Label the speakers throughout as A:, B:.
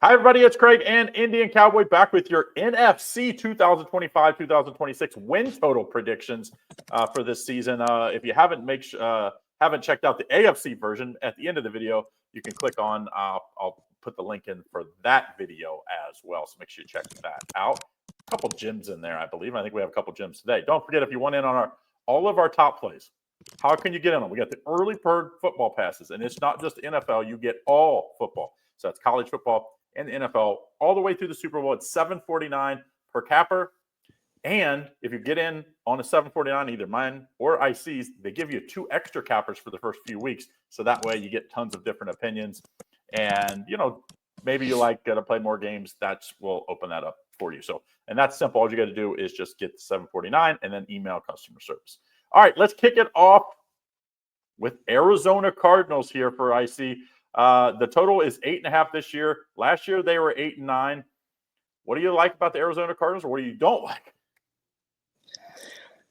A: Hi, everybody. It's Craig and Indian Cowboy back with your NFC 2025-2026 win total predictions for this season. If you haven't checked out the AFC version at the end of the video, you can click on. I'll put the link in for that video as well. So make sure you check that out. A couple gyms in there, I believe. I think we have a couple gyms today. Don't forget, if you want in on all of our top plays, how can you get in them? We got the early bird football passes, and it's not just NFL. You get all football. So that's college football and the NFL all the way through the Super Bowl. It's $7.49 per capper. And if you get in on a $7.49, either mine or IC's, they give you 2 extra cappers for the first few weeks. So that way you get tons of different opinions. And, maybe you like to play more games. We'll open that up for you. So, and that's simple. All you got to do is just get the $7.49 and then email customer service. All right, let's kick it off with Arizona Cardinals here for IC. The total is 8.5 this year. Last year they were 8-9. What do you like about the Arizona Cardinals, or what do you don't like?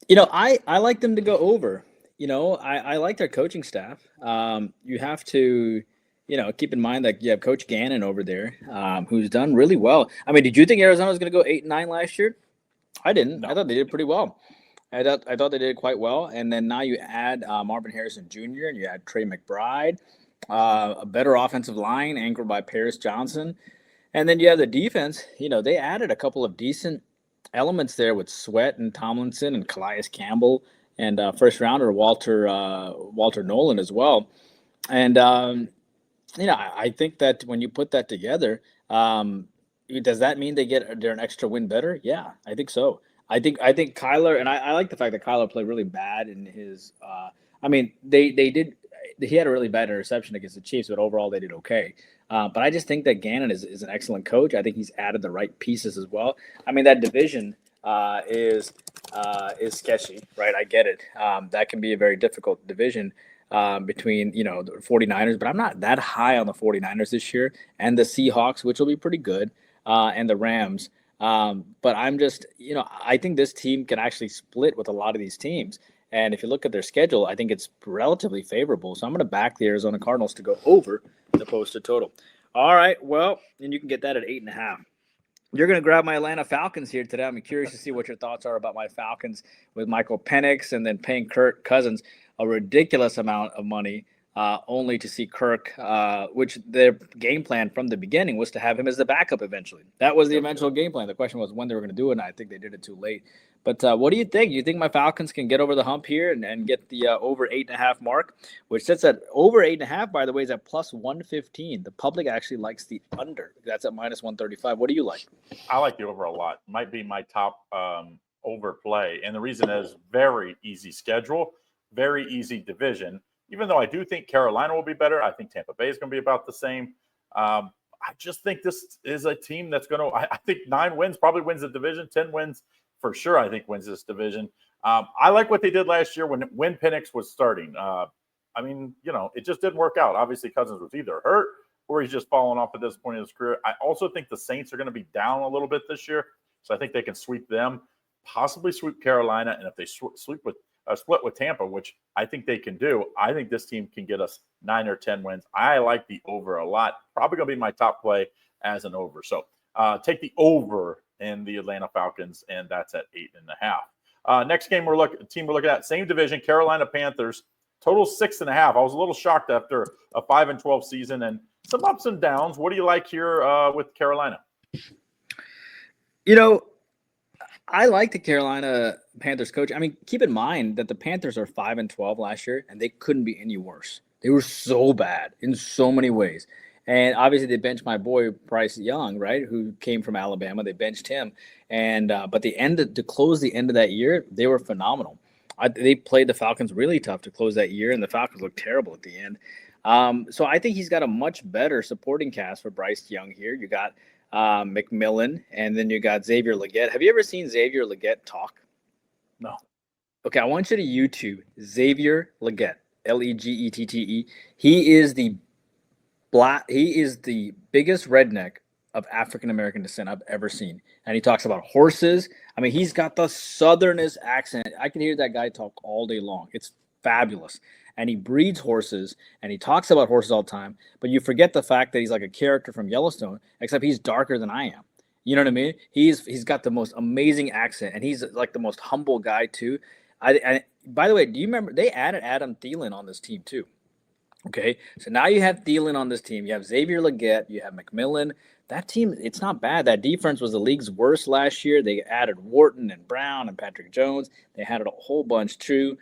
B: I like them to go over. I like their coaching staff. You have to, keep in mind that you have Coach Gannon over there, who's done really well. I mean, did you think Arizona was going to go 8-9 last year? I didn't. No. I thought they did pretty well. I thought they did quite well. And then now you add Marvin Harrison Jr. and you add Trey McBride. A better offensive line anchored by Paris Johnson. And then you have the defense. They added a couple of decent elements there with Sweat and Tomlinson and Calais Campbell and first rounder Walter Nolan as well. And, I think that when you put that together, does that mean they're an extra win better? Yeah, I think so. I think Kyler, and I like the fact that Kyler played really bad in his he had a really bad interception against the Chiefs, but overall they did okay. But I just think that Gannon is an excellent coach. I think he's added the right pieces as well. I mean, that division is sketchy, right? I get it. That can be a very difficult division between, the 49ers, but I'm not that high on the 49ers this year, and the Seahawks, which will be pretty good, and the Rams. But I'm just, I think this team can actually split with a lot of these teams. And if you look at their schedule, I think it's relatively favorable. So I'm going to back the Arizona Cardinals to go over the posted total. All right. Well, and you can get that at 8.5. You're going to grab my Atlanta Falcons here today. I'm curious to see what your thoughts are about my Falcons with Michael Penix and then paying Kirk Cousins a ridiculous amount of money only to see Kirk, which their game plan from the beginning was to have him as the backup eventually. That was the eventual game plan. The question was when they were going to do it, and I think they did it too late. But what do you think? You think my Falcons can get over the hump here and get the over 8.5 mark, which sits at over 8.5, by the way, is at plus 115. The public actually likes the under. That's at minus 135. What do you like?
A: I like the over a lot. Might be my top over play. And the reason is very easy schedule, very easy division. Even though I do think Carolina will be better, I think Tampa Bay is going to be about the same. I just think this is a team that's going to, I think 9 wins probably wins the division, 10 wins for sure, I think wins this division. I like what they did last year when Penix was starting. It just didn't work out. Obviously, Cousins was either hurt or he's just falling off at this point in his career. I also think the Saints are going to be down a little bit this year, so I think they can sweep them, possibly sweep Carolina, and if they split with Tampa, which I think they can do, I think this team can get us 9 or 10 wins. I like the over a lot. Probably going to be my top play as an over. So take the over in the Atlanta Falcons, and that's at 8.5. Next game we're looking at, same division, Carolina Panthers, total 6.5. I was a little shocked after a 5-12 season and some ups and downs. What do you like here with Carolina?
B: I like the Carolina Panthers coach. I mean, keep in mind that the Panthers are 5-12 last year, and they couldn't be any worse. They were so bad in so many ways. And obviously, they benched my boy Bryce Young, right, who came from Alabama. They benched him, and but to close the end of that year, they were phenomenal. They played the Falcons really tough to close that year, and the Falcons looked terrible at the end. So I think he's got a much better supporting cast for Bryce Young here. You got McMillan, and then you got Xavier Legette. Have you ever seen Xavier Legette talk?
A: No.
B: Okay, I want you to YouTube Xavier Legette, Legettete. He is the biggest redneck of African American descent I've ever seen, and he talks about horses. I mean, he's got the southernest accent. I can hear that guy talk all day long. It's fabulous. and he breeds horses and he talks about horses all the time, but you forget the fact that he's like a character from Yellowstone, except he's darker than I am. You know what I mean? He's got the most amazing accent, and he's like the most humble guy too. I by the way, do you remember they added Adam Thielen on this team too? Okay, so now you have Thielen on this team. You have Xavier Legette. You have McMillan. That team, it's not bad. That defense was the league's worst last year. They added Wharton and Brown and Patrick Jones. They had a whole bunch too.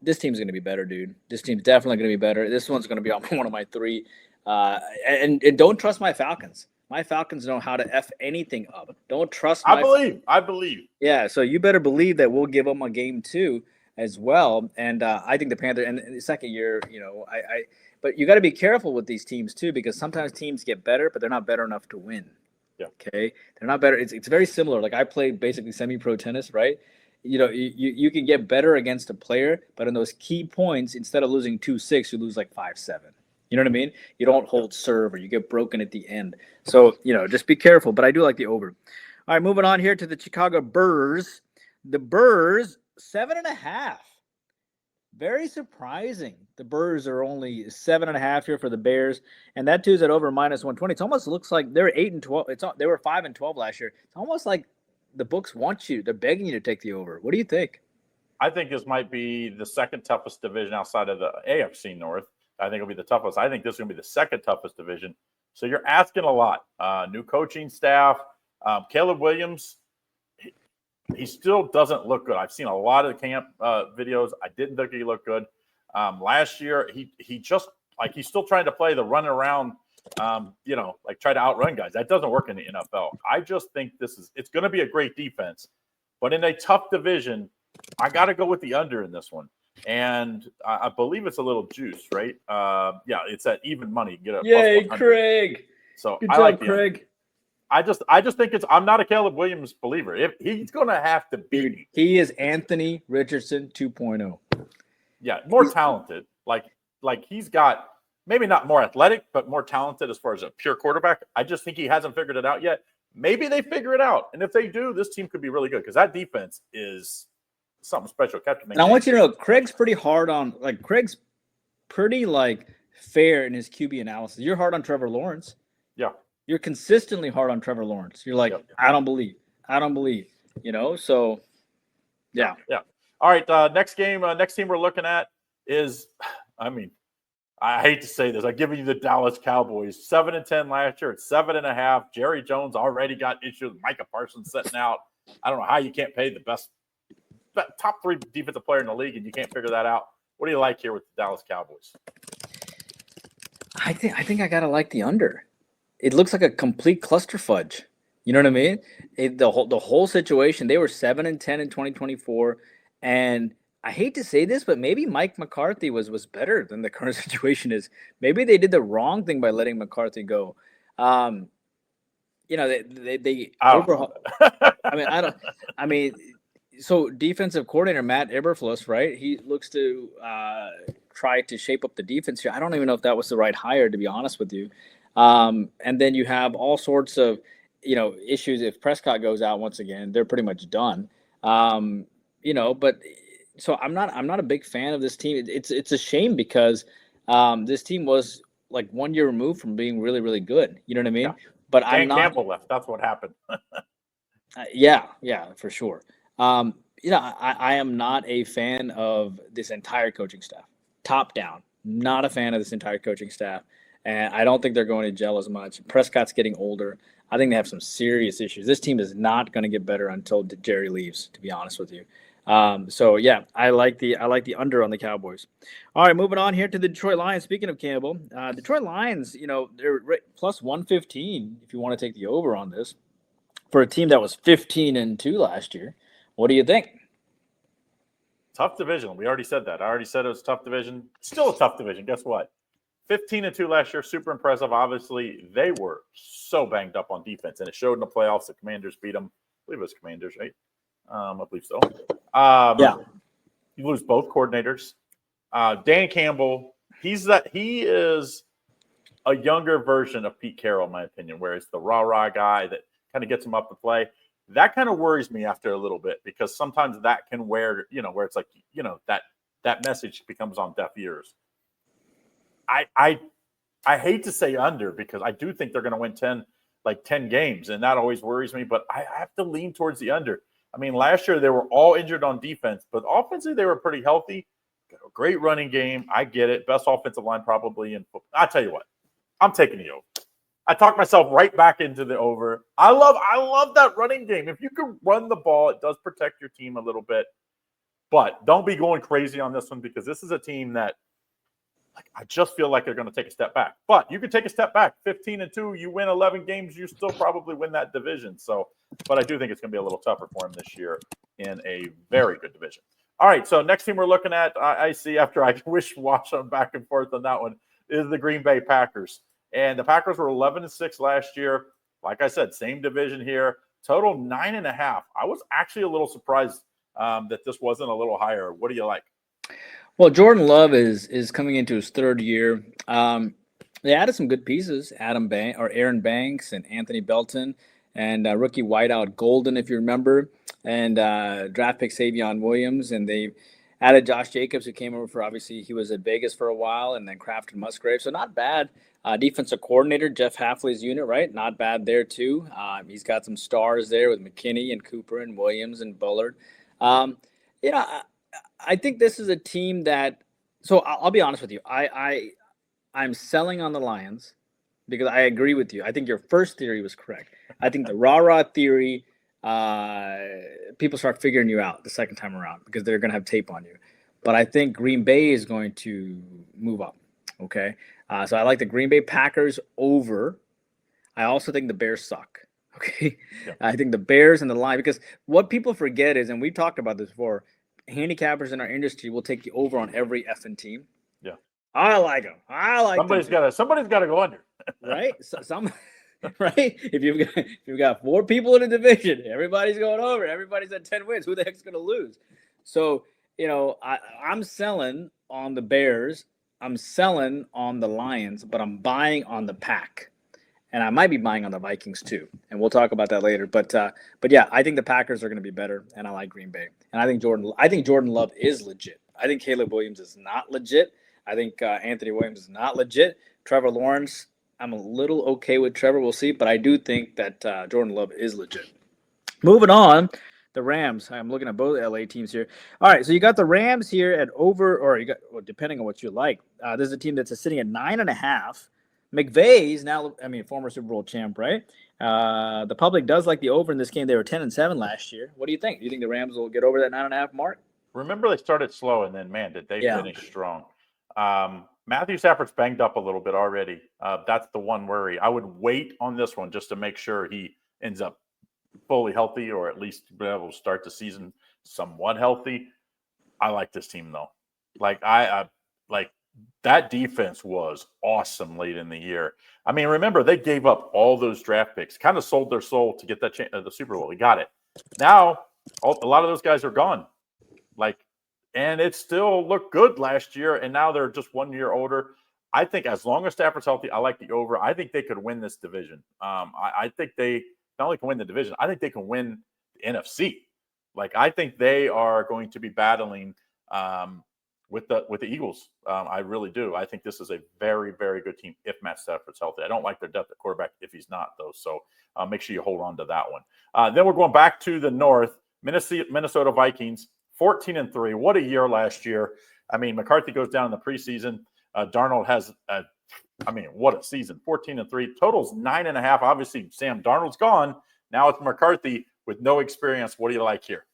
B: This team's going to be better, dude. This team's definitely going to be better. This one's going to be on one of my three. And don't trust my Falcons. My Falcons know how to F anything up. Don't trust my
A: I believe.
B: Yeah, so you better believe that we'll give them a game too as well. And I think the Panthers, and the second year, but you got to be careful with these teams too, because sometimes teams get better, but they're not better enough to win.
A: Yeah.
B: Okay. They're not better. It's very similar. Like I played basically semi-pro tennis, right? You can get better against a player, but in those key points, instead of losing 2-6, you lose like 5-7. You know what I mean? You don't hold serve or you get broken at the end. So, just be careful. But I do like the over. All right, moving on here to the Chicago Bears. The Bears, 7.5. Very surprising. The Bears are only 7.5 here for the Bears, and that two's at over -120. It almost looks like they're 8-12. They were 5-12 last year. It's almost like the books want you. They're begging you to take the over. What do you think?
A: I think this might be the second toughest division outside of the AFC North. I think it'll be the toughest. I think this is going to be the second toughest division. So you're asking a lot. New coaching staff. Caleb Williams, he still doesn't look good. I've seen a lot of the camp videos. I didn't think he looked good. Last year, he just he's still trying to play the run around, try to outrun guys. That doesn't work in the NFL. I just think it's going to be a great defense, but in a tough division, I got to go with the under in this one. And I believe it's a little juice, right? It's at even money. Get a
B: Yay, Craig!
A: So
B: Good
A: I
B: job,
A: like
B: Craig.
A: I just think I'm not a Caleb Williams believer. If he's going to have to beat me.
B: He is Anthony Richardson 2.0.
A: Yeah, more talented. Like he's got maybe not more athletic, but more talented as far as a pure quarterback. I just think he hasn't figured it out yet. Maybe they figure it out, and if they do, this team could be really good because that defense is something special.
B: And I want you to know, Craig's pretty hard on Craig's pretty fair in his QB analysis. You're hard on Trevor Lawrence.
A: Yeah.
B: You're consistently hard on Trevor Lawrence. You're like, yep. I don't believe. So yeah.
A: Yeah. All right. Next team we're looking at is, I hate to say this. I'm giving you the Dallas Cowboys. 7-10 last year. It's 7.5. Jerry Jones already got issues. Micah Parsons sitting out. I don't know how you can't pay the best top 3 defensive player in the league and you can't figure that out. What do you like here with the Dallas Cowboys?
B: I think I gotta like the under. It looks like a complete cluster fudge. You know what I mean? The whole situation. They were 7-10 in 2024, and I hate to say this, but maybe Mike McCarthy was better than the current situation is. Maybe they did the wrong thing by letting McCarthy go. They overhaul. So defensive coordinator Matt Eberflus, right? He looks to try to shape up the defense here. I don't even know if that was the right hire, to be honest with you. And then you have all sorts of, issues. If Prescott goes out once again, they're pretty much done. But so I'm not a big fan of this team. It's a shame because this team was 1 year removed from being really, really good. You know what I mean?
A: Yeah.
B: But
A: Dan Campbell left. That's what happened.
B: Yeah, for sure. I am not a fan of this entire coaching staff. Top down, not a fan of this entire coaching staff. And I don't think they're going to gel as much. Prescott's getting older. I think they have some serious issues. This team is not going to get better until Jerry leaves, to be honest with you. I like the under on the Cowboys. All right, moving on here to the Detroit Lions. Speaking of Campbell, Detroit Lions, they're plus 115 if you want to take the over on this for a team that was 15-2 last year. What do you think?
A: Tough division. We already said that. I already said it was a tough division. Still a tough division. Guess what? 15-2 last year. Super impressive. Obviously, they were so banged up on defense, and it showed in the playoffs. The Commanders beat them. I believe it was Commanders, right? I believe so.
B: Yeah.
A: You lose both coordinators. Dan Campbell, he is a younger version of Pete Carroll, in my opinion, where it's the rah-rah guy that kind of gets him up to play. That kind of worries me after a little bit because sometimes that can wear, where it's that that message becomes on deaf ears. I hate to say under because I do think they're going to win 10 games, and that always worries me, but I have to lean towards the under. I mean, last year they were all injured on defense, but offensively they were pretty healthy. Great running game. I get it. Best offensive line probably in football. I'll tell you what. I'm taking the over. I talked myself right back into the over. I love that running game. If you can run the ball, it does protect your team a little bit. But don't be going crazy on this one because this is a team that I just feel like they're going to take a step back. But you can take a step back. 15-2, you win 11 games, you still probably win that division. So, but I do think it's going to be a little tougher for them this year in a very good division. All right, so next team we're looking at, I see after I wish-wash on back and forth on that one, is the Green Bay Packers. And the Packers were 11-6 last year. Like I said, same division here. Total 9.5. I was actually a little surprised that this wasn't a little higher. What do you like?
B: Well, Jordan Love is coming into his third year. They added some good pieces: Aaron Banks and Anthony Belton, and rookie wideout Golden, if you remember, and draft pick Savion Williams, and they added Josh Jacobs, who came over for, obviously he was at Vegas for a while, and then Kraft and Musgrave. So not bad. Defensive coordinator Jeff Hafley's unit, right? Not bad there too. He's got some stars there with McKinney and Cooper and Williams and Bullard. I think this is a team that. So I'll be honest with you. I'm selling on the Lions because I agree with you. I think your first theory was correct. I think the rah-rah theory, people start figuring you out the second time around because they're going to have tape on you. But I think Green Bay is going to move up. Okay. So I like the Green Bay Packers over. I also think the Bears suck. Okay. Yeah. I think the Bears and the Lions, because what people forget is, and we talked about this before, handicappers in our industry will take the over on every effing team.
A: Yeah.
B: I like them.
A: Somebody's got to go under.
B: Right? Right? If you've got 4 people in a division, everybody's going over. Everybody's at 10 wins. Who the heck's going to lose? So, I'm selling on the Bears. I'm selling on the Lions, but I'm buying on the Pack. And I might be buying on the Vikings too. And we'll talk about that later. But yeah, I think the Packers are going to be better, and I like Green Bay. And I think Jordan Love is legit. I think Caleb Williams is not legit. I think Anthony Williams is not legit. Trevor Lawrence, I'm a little okay with Trevor. We'll see. But I do think that Jordan Love is legit. Moving on, the Rams. I'm looking at both LA teams here. All right, so you got the Rams here at over, or you got, well, depending on what you like. This is a team that's sitting at 9.5. McVay's now, former Super Bowl champ, right? The public does like the over in this game. They were 10-7 last year. What do you think? Do you think the Rams will get over that 9.5 mark?
A: Remember, they started slow, and then, man, did they finish strong. Matthew Stafford's banged up a little bit already. That's the one worry. I would wait on this one just to make sure he ends up fully healthy, or at least be able to start the season somewhat healthy. I like this team, though. That defense was awesome late in the year. I mean, remember, they gave up all those draft picks, kind of sold their soul to get that the Super Bowl. They got it. Now, a lot of those guys are gone. And it still looked good last year, and now they're just 1 year older. I think as long as Stafford's healthy, I like the over. I think they could win this division. I think they not only can win the division, I think they can win the NFC. I think they are going to be battling with the Eagles. I really do. I think this is a very, very good team if Matt Stafford's healthy. I don't like their depth at quarterback if he's not, though. So make sure you hold on to that one. Then we're going back to the North. Minnesota Vikings, 14-3. What a year last year. I mean, McCarthy goes down in the preseason. Darnold has, what a season. 14-3. Total's 9.5. Obviously, Sam Darnold's gone. Now it's McCarthy with no experience. What do you like here?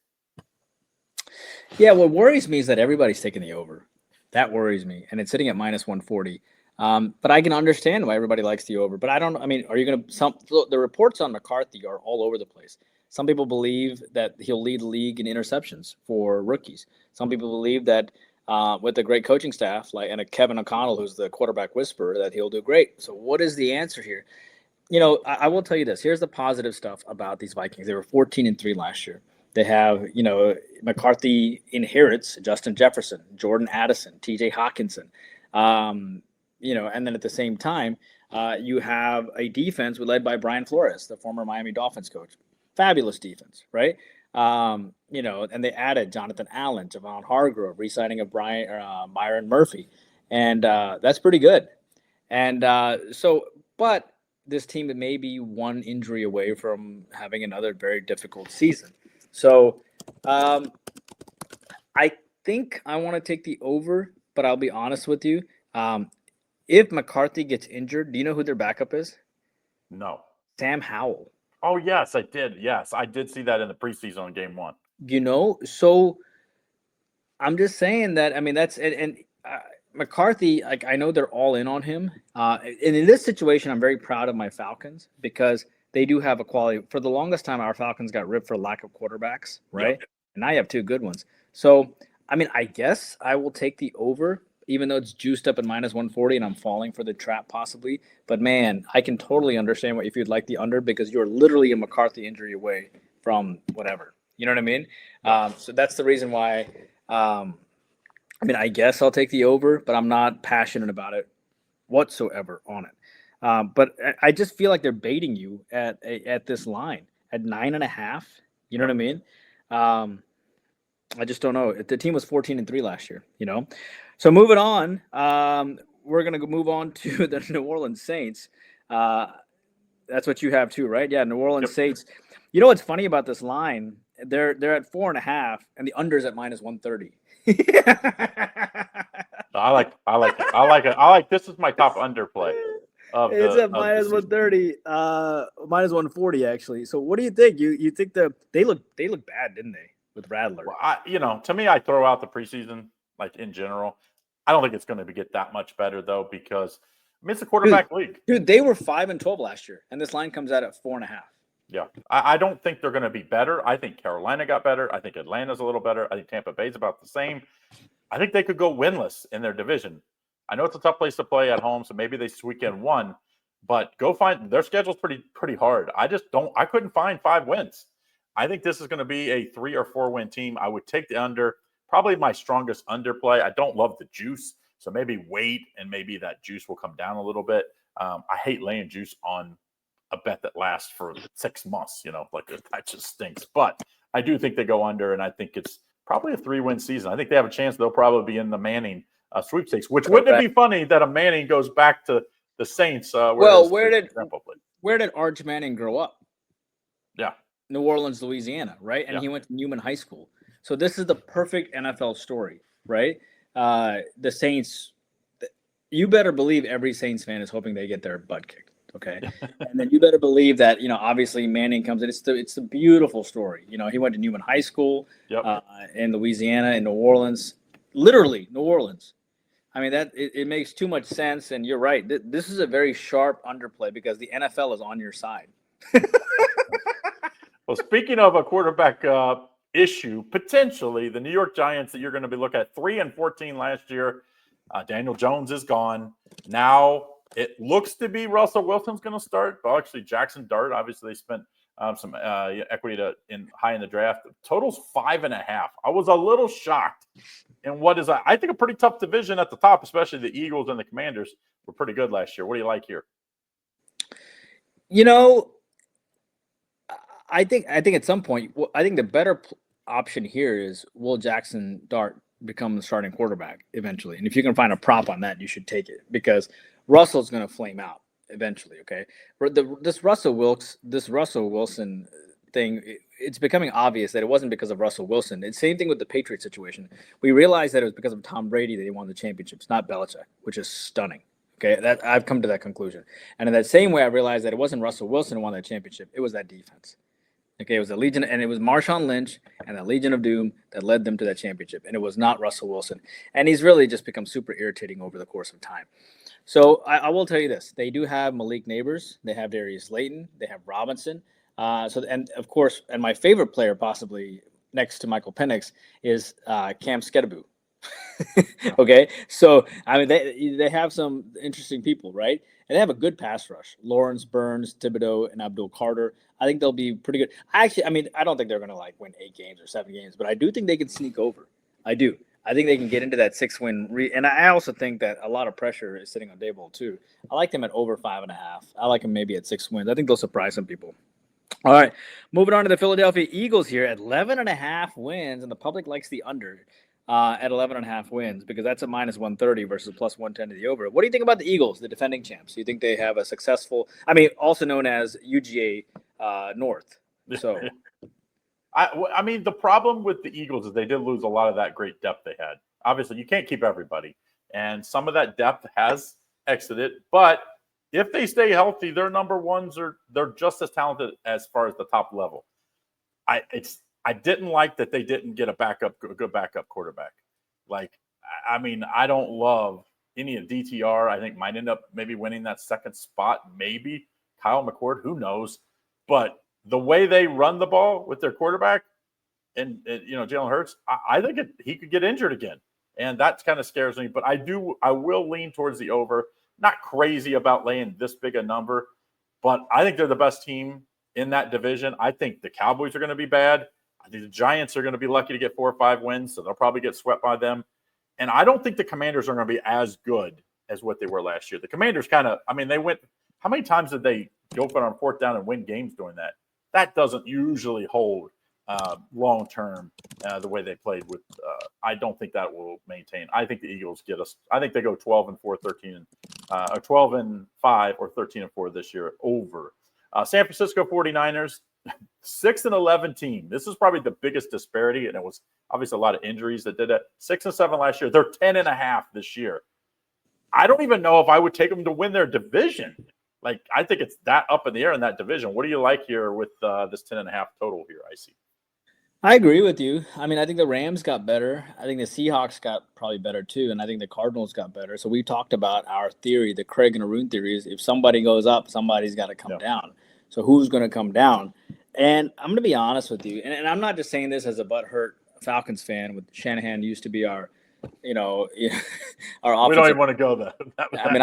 B: Yeah, what worries me is that everybody's taking the over. That worries me. And it's sitting at -140. But I can understand why everybody likes the over. But I don't know. Are you going to – the reports on McCarthy are all over the place. Some people believe that he'll lead the league in interceptions for rookies. Some people believe that with a great coaching staff, and a Kevin O'Connell, who's the quarterback whisperer, that he'll do great. So what is the answer here? I will tell you this. Here's the positive stuff about these Vikings. They were 14-3 last year. They have, McCarthy inherits Justin Jefferson, Jordan Addison, TJ Hawkinson. And then at the same time, you have a defense led by Brian Flores, the former Miami Dolphins coach. Fabulous defense, right? And they added Jonathan Allen, Javon Hargrove, re-signing of Myron Murphy, and that's pretty good. And but this team may be one injury away from having another very difficult season. So I think I want to take the over, but I'll be honest with you. If McCarthy gets injured, do you know who their backup is?
A: No.
B: Sam Howell.
A: Oh, yes, I did. Yes, I did see that in the preseason on game 1.
B: So I'm just saying that. I mean, that's and McCarthy. Like, I know they're all in on him. And in this situation, I'm very proud of my Falcons because they do have a quality. For the longest time, our Falcons got ripped for lack of quarterbacks, right?
A: Yep.
B: And now you have 2 good ones. So, I mean, I guess I will take the over, even though it's juiced up at -140, and I'm falling for the trap possibly. But man, I can totally understand if you'd like the under because you're literally a McCarthy injury away from whatever. You know what I mean? So that's the reason why. I mean, I guess I'll take the over, but I'm not passionate about it whatsoever on it. But I just feel like they're baiting you at this line at 9.5. You know what I mean? I just don't know. The team was 14-3 last year. So moving on, we're gonna move on to the New Orleans Saints. That's what you have too, right? Yeah, New Orleans Saints. You know what's funny about this line? They're at 4.5, and the under's at -130.
A: I like it. I like this is my top underplay.
B: It's at -130, -140 actually. So what do you think? You think they look bad, didn't they, with Rattler?
A: Well, to me, I throw out the preseason like in general. I don't think it's going to get that much better though because it's a quarterback league.
B: Dude, they were 5-12 last year, and this line comes out at 4.5.
A: Yeah, I don't think they're going to be better. I think Carolina got better. I think Atlanta's a little better. I think Tampa Bay's about the same. I think they could go winless in their division. I know it's a tough place to play at home, so maybe they squeak in one, but go find their schedule's pretty hard. I couldn't find 5 wins. I think this is going to be a 3 or 4 win team. I would take the under, probably my strongest underplay. I don't love the juice, so maybe wait and maybe that juice will come down a little bit. I hate laying juice on a bet that lasts for 6 months, like that just stinks. But I do think they go under, and I think it's probably a 3-win season. I think they have a chance. They'll probably be in the Manning sweepstakes, which wouldn't it be funny that a Manning goes back to the Saints?
B: Where did Arch Manning grow up?
A: Yeah.
B: New Orleans, Louisiana, right? And he went to Newman High School. So this is the perfect NFL story, right? The Saints, you better believe every Saints fan is hoping they get their butt kicked. Okay. And then you better believe that, obviously Manning comes in. It's the beautiful story. He went to Newman High School in Louisiana, in New Orleans, literally New Orleans. I mean, it makes too much sense. And you're right. This is a very sharp underplay because the NFL is on your side.
A: Well, speaking of a quarterback issue, potentially the New York Giants that you're going to be looking at 3-14 last year. Daniel Jones is gone. Now, it looks to be Russell Wilson's going to start. Well, actually, Jackson Dart. Obviously, they spent some equity high in the draft. Total's 5.5. I was a little shocked. And what is I think a pretty tough division at the top, especially the Eagles and the Commanders were pretty good last year. What do you like here?
B: I think at some point, I think the better option here is will Jackson Dart become the starting quarterback eventually? And if you can find a prop on that, you should take it because Russell's going to flame out eventually. Okay, this Russell Wilson thing, it's becoming obvious that it wasn't because of Russell Wilson. It's the same thing with the Patriots situation. We realized that it was because of Tom Brady that they won the championships, not Belichick, which is stunning. Okay, that I've come to that conclusion. And in that same way, I realized that it wasn't Russell Wilson who won that championship. It was that defense. Okay, it was a Legion, and it was Marshawn Lynch and the Legion of Doom that led them to that championship. And it was not Russell Wilson. And he's really just become super irritating over the course of time. So I will tell you this. They do have Malik Neighbors. They have Darius Slayton. They have Robinson. And of course, and my favorite player possibly next to Michael Penix is Cam Skedaboo. Okay, so I mean they have some interesting people, right? And they have a good pass rush. Lawrence, Burns, Thibodeau, and Abdul Carter. I think they'll be pretty good. I don't think they're going to win 8 games or 7 games, but I do think they can sneak over. I do. I think they can get into that 6-win. And I also think that a lot of pressure is sitting on Daboll too. I like them at over 5.5. I like them maybe at 6 wins. I think they'll surprise some people. All right, moving on to the Philadelphia Eagles here at 11.5 wins, and the public likes the under at 11.5 wins because that's a -130 versus plus 110 to the over. What do you think about the Eagles, the defending champs? Do you think they have a successful, I mean, also known as UGA North? So,
A: I mean, the problem with the Eagles is they did lose a lot of that great depth they had. Obviously, you can't keep everybody, and some of that depth has exited. But if they stay healthy, their number ones they're just as talented as far as the top level. I didn't like that they didn't get a good backup quarterback. Like, I mean, I don't love any of DTR. I think might end up maybe winning that second spot. Maybe Kyle McCord, who knows? But the way they run the ball with their quarterback and Jalen Hurts, I think he could get injured again. And that kind of scares me. But I will lean towards the over. Not crazy about laying this big a number, but I think they're the best team in that division. I think the Cowboys are going to be bad. I think the Giants are going to be lucky to get 4 or 5 wins, so they'll probably get swept by them. And I don't think the Commanders are going to be as good as what they were last year. The Commanders they went – how many times did they go for it on 4th down and win games doing that? That doesn't usually hold long term the way they played with. I don't think that will maintain. I think the Eagles get us. I think they go 12-4, 13, or 12-5 or 13-4 this year over. San Francisco 49ers, 6-11 team. This is probably the biggest disparity, and it was obviously a lot of injuries that did it. 6-7 last year. They're 10.5 this year. I don't even know if I would take them to win their division. Like, I think it's that up in the air in that division. What do you like here with this 10.5 total here, I see?
B: I agree with you. I mean, I think the Rams got better. I think the Seahawks got probably better too, and I think the Cardinals got better. So we talked about our theory, the Craig and Arun theory is if somebody goes up, somebody's got to come down. So who's going to come down? And I'm going to be honest with you, and I'm not just saying this as a butthurt Falcons fan. With Shanahan used to be our, our offensive.
A: We don't even want to go there.
B: I mean,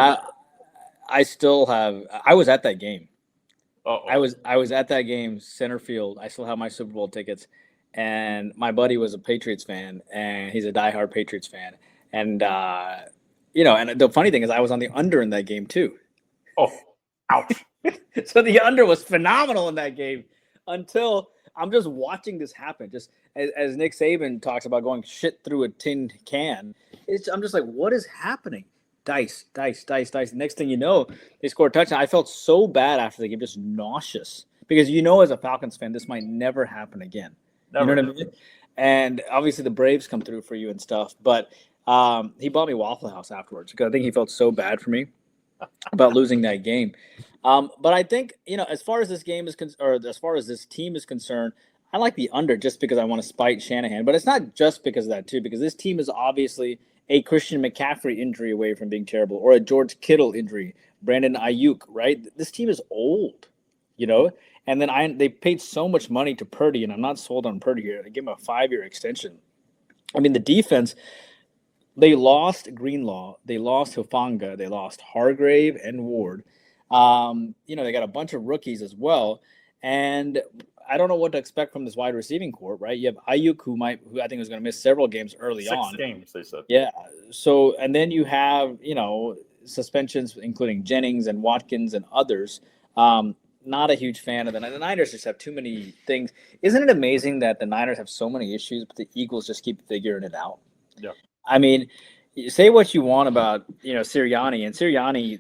B: I still have. I was at that game.
A: Uh-oh.
B: I was at that game, center field. I still have my Super Bowl tickets. And my buddy was a Patriots fan, and he's a diehard Patriots fan. And, and the funny thing is I was on the under in that game too.
A: Oh, ouch.
B: So the under was phenomenal in that game until I'm just watching this happen. Just as Nick Saban talks about going shit through a tin can, I'm just like, what is happening? Dice. The next thing you know, they scored a touchdown. I felt so bad after the game, just nauseous. Because as a Falcons fan, this might never happen again. Never. You know what I mean? And obviously the Braves come through for you and stuff. But he bought me Waffle House afterwards because I think he felt so bad for me about losing that game. But I think, as far as this game is concerned, or as far as this team is concerned, I like the under just because I want to spite Shanahan. But it's not just because of that, too, because this team is obviously a Christian McCaffrey injury away from being terrible or a George Kittle injury, Brandon Ayuk, right? This team is old, And then they paid so much money to Purdy, and I'm not sold on Purdy here. They gave him a 5-year extension. I mean, the defense, they lost Greenlaw, they lost Hufanga, they lost Hargrave and Ward. They got a bunch of rookies as well. And I don't know what to expect from this wide receiving corps, right? You have Ayuk, who I think is going to miss several games early on.
A: 6 games, they said.
B: Yeah. So, and then you have, suspensions, including Jennings and Watkins and others. Not a huge fan of the Niners. Just have too many things. Isn't it amazing that the Niners have so many issues, but the Eagles just keep figuring it out?
A: Yeah.
B: I mean, say what you want about Sirianni, and Sirianni,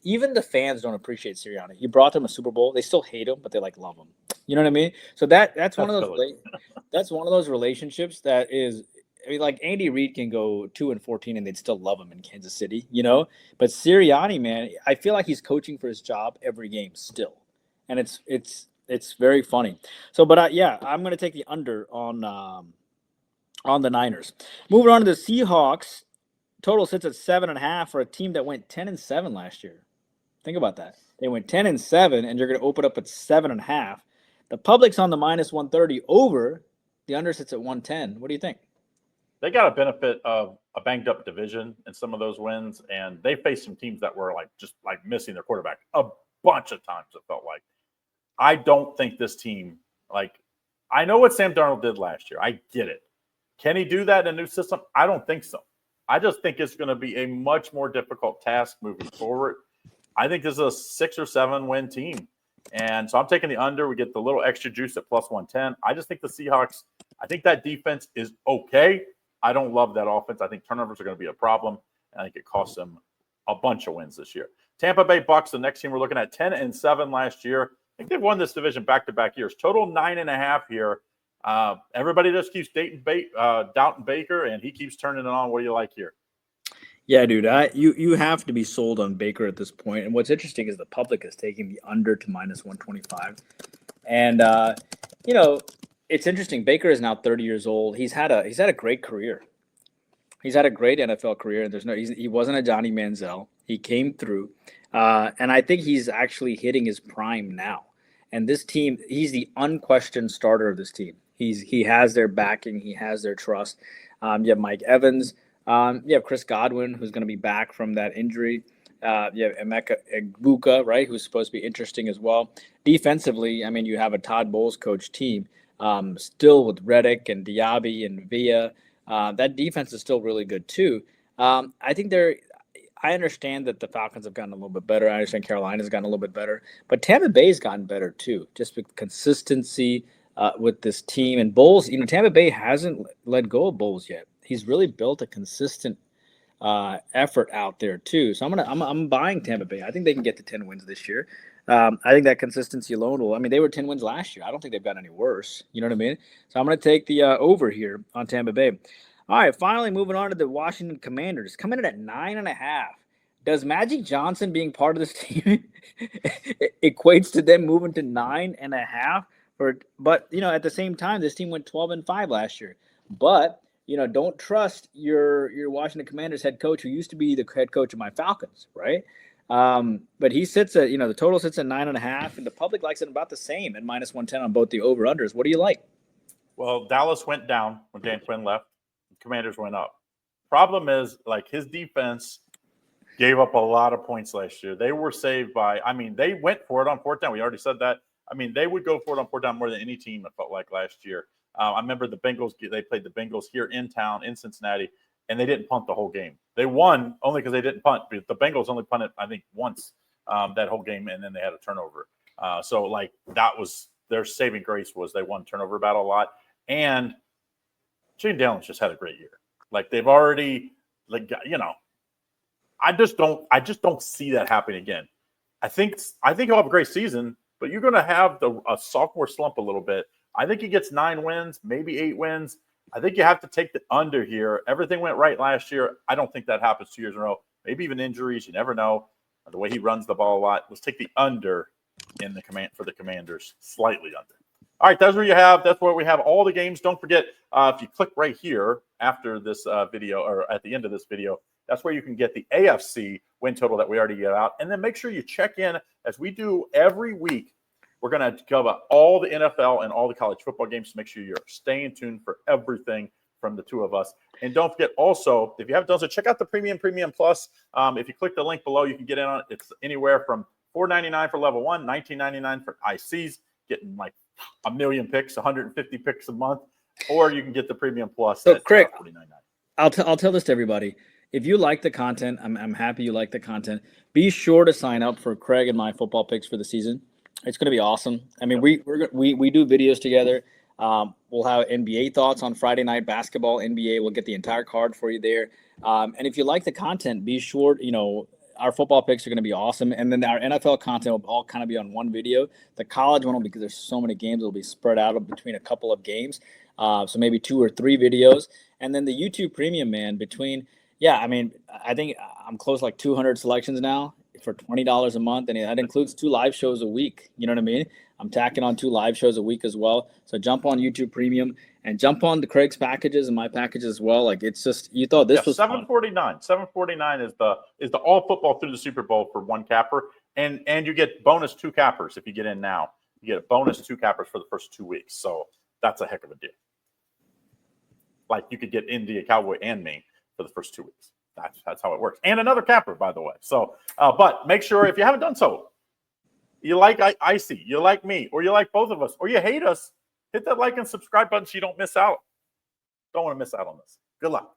B: even the fans don't appreciate Sirianni. He brought them a Super Bowl. They still hate him, but they love him. You know what I mean? So that's one of those. That's one of those relationships that is. I mean, like Andy Reid can go 2-14 and they'd still love him in Kansas City, But Sirianni, man, I feel like he's coaching for his job every game still, and it's very funny. So, but I'm going to take the under on the Niners. Moving on to the Seahawks, total sits at 7.5 for a team that went 10-7 last year. Think about that. They went 10-7, and you're going to open up at 7.5. The public's on the -130 over. The under sits at 110. What do you think?
A: They got a benefit of a banged up division in some of those wins, and they faced some teams that were just missing their quarterback a bunch of times. It felt like. I don't think this team I know what Sam Darnold did last year. I get it. Can he do that in a new system? I don't think so. I just think it's going to be a much more difficult task moving forward. I think this is a 6 or 7 win team, And so I'm taking the under. We get the little extra juice at plus 110. I just think the Seahawks, I think that defense is okay. I don't love that offense. I think turnovers are going to be a problem. And I think it costs them a bunch of wins this year. Tampa Bay Bucks, the next team we're looking at, 10-7 last year. I think they've won this division back-to-back years. Total 9.5 here. Everybody just keeps doubting Baker, and he keeps turning it on. What do you like here?
B: Yeah, dude, you have to be sold on Baker at this point. And what's interesting is the public is taking the under to minus 125. And it's interesting. Baker is now 30 years old. He's had a great career. He's had a great NFL career, and he wasn't a Johnny Manziel. He came through, and I think he's actually hitting his prime now. And this team, he's the unquestioned starter of this team. He has their backing. He has their trust. You have Mike Evans. You have Chris Godwin, who's going to be back from that injury. You have Emeka Egbuka, right, who's supposed to be interesting as well. Defensively, I mean, you have a Todd Bowles coach team, still with Reddick and Diaby and Villa. That defense is still really good too. I understand that the Falcons have gotten a little bit better. I understand Carolina's gotten a little bit better, but Tampa Bay's gotten better too, just with consistency with this team. And Bowles, Tampa Bay hasn't let go of Bowles yet. He's really built a consistent effort out there too. So I'm buying Tampa Bay. I think they can get to 10 wins this year. I think that consistency alone they were 10 wins last year. I don't think they've gotten any worse. You know what I mean? So I'm going to take the over here on Tampa Bay. All right, finally moving on to the Washington Commanders. Coming in at 9.5. Does Magic Johnson being part of this team equates to them moving to 9.5? But at the same time, this team went 12-5 last year. But don't trust your Washington Commanders head coach, who used to be the head coach of my Falcons, right? But he sits at the total sits at 9.5, and the public likes it about the same at minus 110 on both the over unders. What do you like?
A: Well, Dallas went down when Dan Quinn left. Commanders went up. Problem is, his defense gave up a lot of points last year. They were saved by, they went for it on fourth down. We already said that. They would go for it on fourth down more than any team, it felt like, last year. I remember the Bengals, they played the Bengals here in town, in Cincinnati, and they didn't punt the whole game. They won only because they didn't punt. But the Bengals only punted, I think, once that whole game, and then they had a turnover. That was their saving grace, was they won turnover battle a lot. And Shane Dallin just had a great year. They've already, I just don't see that happening again. I think he'll have a great season, but you're going to have a sophomore slump a little bit. I think he gets 9 wins, maybe 8 wins. I think you have to take the under here. Everything went right last year. I don't think that happens 2 years in a row. Maybe even injuries. You never know. The way he runs the ball a lot. Let's take the under for the Commanders, slightly under. All right, that's where you have. That's where we have all the games. Don't forget, if you click right here after this video, or at the end of this video, that's where you can get the AFC win total that we already get out. And then make sure you check in, as we do every week. We're going to cover all the NFL and all the college football games, to make sure you're staying tuned for everything from the two of us. And don't forget also, if you haven't done so, check out the Premium Plus. If you click the link below, you can get in on it. It's anywhere from $4.99 for level 1, $19.99 for ICs, getting a million picks, 150 picks a month, or you can get the Premium Plus.
B: So, Craig, I'll tell this to everybody. If you like the content, I'm happy you like the content. Be sure to sign up for Craig and my football picks for the season. It's going to be awesome. We do videos together. We'll have NBA thoughts on Friday night basketball, NBA. We'll get the entire card for you there. And if you like the content, be sure, our football picks are going to be awesome. And then our NFL content will all kind of be on one video. The college one, because there's so many games, will be spread out between a couple of games. So maybe 2 or 3 videos. And then the YouTube Premium, man, I think I'm close 200 selections now for $20 a month, and that includes 2 live shows a week. You know what I mean? I'm tacking on 2 live shows a week as well. So jump on YouTube Premium and jump on the Craig's packages and my packages as well. It's just, you thought this was
A: $749. $749 is the all football through the Super Bowl for 1 capper, and you get bonus 2 cappers if you get in now. You get a bonus 2 cappers for the first 2 weeks. So that's a heck of a deal. You could get India, Cowboy, and me for the first 2 weeks. That's how it works. And another capper, by the way. So, but make sure, if you haven't done so, you like Icy, you like me, or you like both of us, or you hate us, hit that like and subscribe button so you don't miss out. Don't want to miss out on this. Good luck.